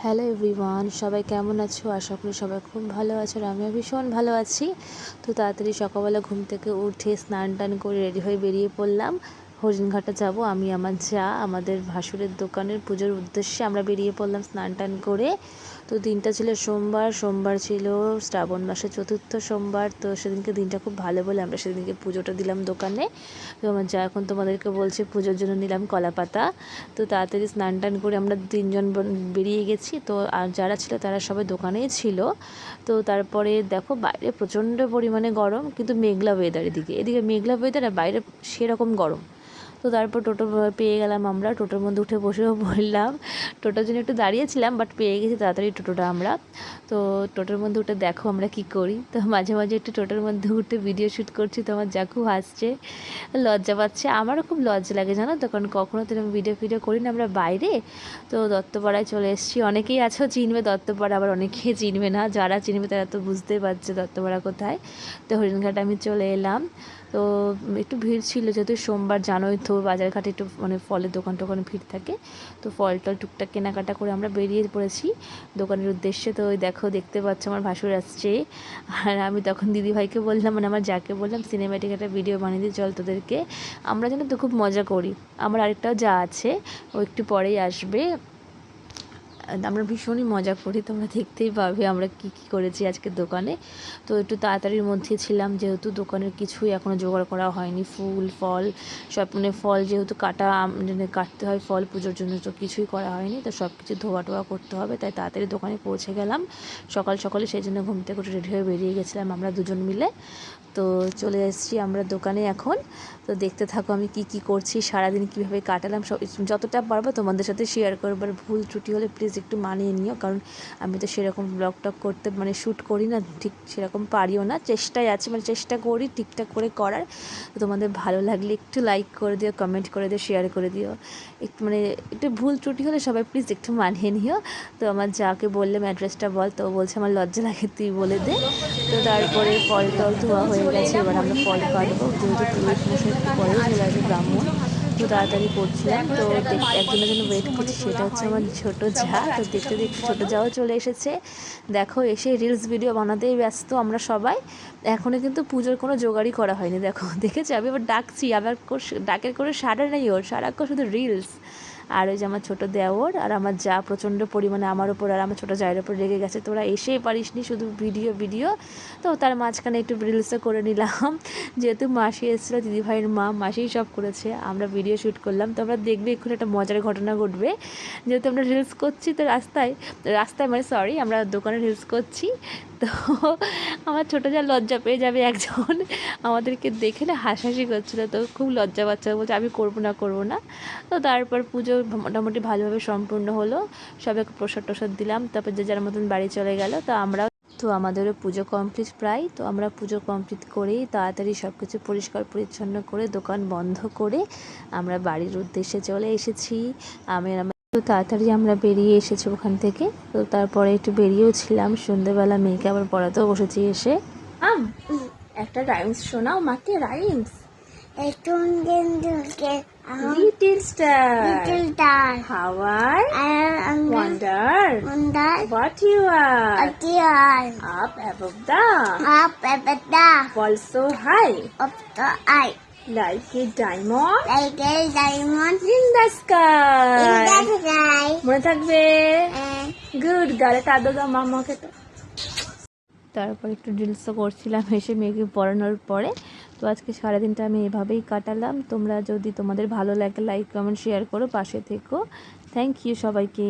Hello everyone, সবাই কেমন আছো? আশা করি সবাই খুব ভালো আছো আর আমিও ভীষণ ভালো আছি। তো তাড়াতাড়ি সকালবেলা ঘুম থেকে উঠে স্নান টান করে রেডি হয়ে বেরিয়ে পড়লাম। হরিণঘাটে যাব আমি, আমার যা, আমাদের ভাসুরের দোকানের পুজোর উদ্দেশ্যে আমরা বেরিয়ে পড়লাম স্নান টান করে। তো দিনটা ছিল সোমবার ছিল শ্রাবণ মাসের চতুর্থ সোমবার। তো সেদিনকে দিনটা খুব ভালো বলে আমরা সেদিনকে পুজোটা দিলাম দোকানে। তো আমার যা এখন তোমাদেরকে বলছে পুজোর জন্য নিলাম কলা পাতা। তো তাড়াতাড়ি স্নান টান করে আমরা তিনজন বেরিয়ে গেছি। তো আর যারা ছিল তারা সবাই দোকানেই ছিল। তো তারপরে দেখো বাইরে প্রচণ্ড পরিমাণে গরম, কিন্তু মেঘলা ওয়েদার, এদিকে মেঘলা ওয়েদার আর বাইরে সেরকম গরম। তো তারপর টোটো পেয়ে গেলাম, আমরা টোটোর মধ্যে উঠে বসেও পড়লাম। টোটোর জন্য একটু দাঁড়িয়েছিলাম, বাট পেয়ে গেছি তাড়াতাড়ি টোটোটা আমরা। তো টোটোর মধ্যে উঠে দেখো আমরা কি করি। তো মাঝে মাঝে একটু টোটোর মধ্যে উঠে ভিডিও শ্যুট করছি। তো আমার যা খুব হাসছে, লজ্জা পাচ্ছে, আমারও খুব লজ্জা লাগে জানো তো, কারণ কখনো তো ভিডিও করি না আমরা বাইরে। তো দত্তপাড়ায় চলে এসেছি। অনেকেই আছো চিনবে দত্তপাড়া, আবার অনেকেই চিনবে না। যারা চিনবে তারা তো বুঝতেই পারছে দত্তপাড়া কোথায়। তো হরিণঘাট আমি চলে এলাম। তো একটু ভিড় ছিল, যেহেতু সোমবার জানোই তো বাজারঘাটে একটু ফলের দোকান টোকানে ভিড় থাকে। তো ফল টল টুকটাক কেনাকাটা করে আমরা বেরিয়ে পড়েছি দোকানের উদ্দেশ্যে। তো ওই দেখো, দেখতে পাচ্ছ আমার ভাসুর আসছে। আর আমি তখন দিদিভাইকে বললাম, আমার যাকে বললাম সিনেম্যাটিক একটা ভিডিও বানিয়ে দিই চল তোদেরকে, আমরা যেন তো খুব মজা করি। আমার আরেকটাও যা আছে, ও একটু পরেই আসবে। আমরা ভীষণই মজা করি, তোমরা দেখতেই পাবে আমরা কি কি করেছি আজকে দোকানে। তো একটু তাড়াতাড়ির মধ্যে ছিলাম, যেহেতু দোকানের কিছুই এখনও জোগাড় করা হয়নি। ফুল ফল সব ফল যেহেতু কাটতে হয় ফল পুজোর জন্য, তো কিছুই করা হয়নি। তো সব কিছু ধোয়া টোয়া করতে হবে, তাই তাড়াতাড়ি দোকানে পৌঁছে গেলাম সকালে। সেই জন্য ঘুম থেকে রেডি হয়ে বেরিয়ে গেছিলাম আমরা দুজন মিলে। তো চলে এসেছি আমরা দোকানে এখন। তো দেখতে থাকো আমি কি কি করছি, সারাদিন কীভাবে কাটালাম, সব যতটা পারবো তোমাদের সাথে শেয়ার করবো। আর ভুল ত্রুটি হলে প্লিজ একটু মানিয়ে নিও, কারণ আমি তো সেরকম ব্লগ টক করতে শ্যুট করি না, ঠিক সেরকম পারিও না। চেষ্টায় আছি, চেষ্টা করি ঠিকঠাক করে করার। তো তোমাদের ভালো লাগলে একটু লাইক করে দিও, কমেন্ট করে দিও, শেয়ার করে দিও। একটু একটু ভুল ত্রুটি হলে সবাই প্লিজ একটু মানিয়ে নিও। তো আমার যাকে বললাম অ্যাড্রেসটা বল, তো বলছে আমার লজ্জা লাগে, তুই বলে দে। তো তারপরে ফল টল ধোয়া হয়ে গেছে, এবার আমরা ফল কাটবো, যেহেতু পুরোহিত মশাই একটু পরেই চলে আসবে, ব্রাহ্মণ। তো তাড়াতাড়ি করছিলাম। তো একজনের জন্য ওয়েট করছি, সেটা হচ্ছে আমার ছোটো যা। তো দেখতে দেখতে ছোটো যাও চলে এসেছে। দেখো এসে রিলস ভিডিও বানাতেই ব্যস্ত আমরা সবাই। এখনও কিন্তু পুজোর কোনো জোগাড়ই করা হয়নি। দেখো দেখেছি, আমি আবার ডাকছি, আবার ডাকের করে সারা নেই ওর, সারাক্ষণ শুধু রিলস। আর ওই যে আমার ছোটো দেওর আর আমার যা প্রচণ্ড পরিমাণে আমার ওপর আর আমার ছোটো জায়ের ওপর রেগে গেছে, তোরা এসেই পারিস নি, শুধু ভিডিও। তো তার মাঝখানে একটু রিলসও করে নিলাম। যেহেতু মাসি এসেছিলো, দিদিভাইয়ের মা, মাসিই সব করেছে, আমরা ভিডিও শ্যুট করলাম। তো আমরা দেখবে এক্ষুনি একটা মজার ঘটনা ঘটবে। যেহেতু আমরা রিলস করছি, তো রাস্তায় আমরা দোকানে রিলস করছি। তো আমার ছোটো যা লজ্জা পেয়ে যাবে একজন, আমাদেরকে দেখে না হাসাহাসি করছিলো। তো খুব লজ্জা পাচ্ছে, বলছে আমি করবো না। তো তারপর পুজো মোটামুটি ভালোভাবে সম্পূর্ণ হলো। সবাইকে প্রসাদ দিলাম, তারপর যে যার মতন বাড়ি চলে গেল। তো আমাদেরও পুজো কমপ্লিট প্রায়। তো আমরা পুজো কমপ্লিট করেই তাড়াতাড়ি সব কিছু পরিষ্কার পরিচ্ছন্ন করে দোকান বন্ধ করে আমরা বাড়ির উদ্দেশ্যে চলে এসেছি। তো তাড়াতাড়ি আমরা বেরিয়ে এসেছি ওখান থেকে। তো তারপরে একটু বেরিয়েও ছিলাম, সন্ধ্যেবেলা মেয়েকে আবার পড়াতেও বসেছি এসে। একটা রাইমস শোনাও মাকে, rhymes. Little star, how I wonder what you are. Up above the world so high, like a diamond in the sky. মনে থাকবে? Good girl. এটা আদৌ দাও মামাকে। তো তারপর একটু রিলসও করছিলাম এসে মেয়েকে পড়ানোর পরে। তো আজকে সারাদিনটা আমি এভাবেই কাটালাম। তোমাদের ভালো লাগে লাইক কমেন্ট শেয়ার করো, পাশে থেকো। থ্যাংক ইউ সবাইকে।